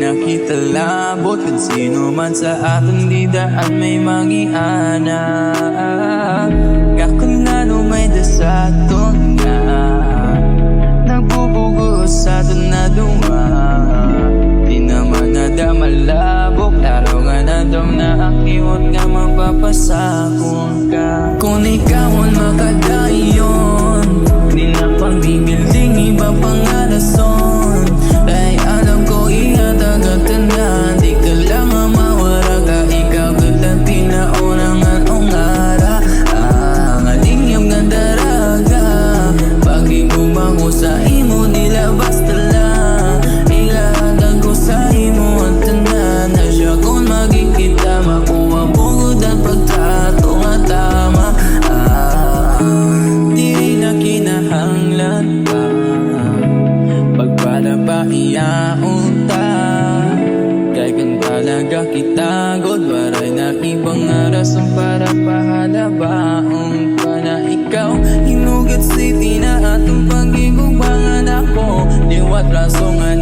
nakita labot kung sino man sa aton di daan may mangiana. Kako na no may dasaton nga nagbubugo sa aton na duma. Di naman nadamalabok laro nga nadam na akiwot nga mapapasakong ka. Kung ikaw ang makadayon di na pang-bibilding iba pang alason. Ay alam ko ihatagatan di ka lang mawara ka. Ikaw ganda pinaunang anong ara. Ang alingam nga daraga pag di bumango sa imo nila basta lang. Ilahatag ko sa imo ang tanan na siya kung magkikita makuha bugod at pagtrato nga tama. Di na kinahanglan pa pagpala pa iyaon ta. Kay kan talaga kita God waray na ibang rason para pahalabaon pa na ikaw hinugat city na atong pagigubangan ako. Liwat rason nga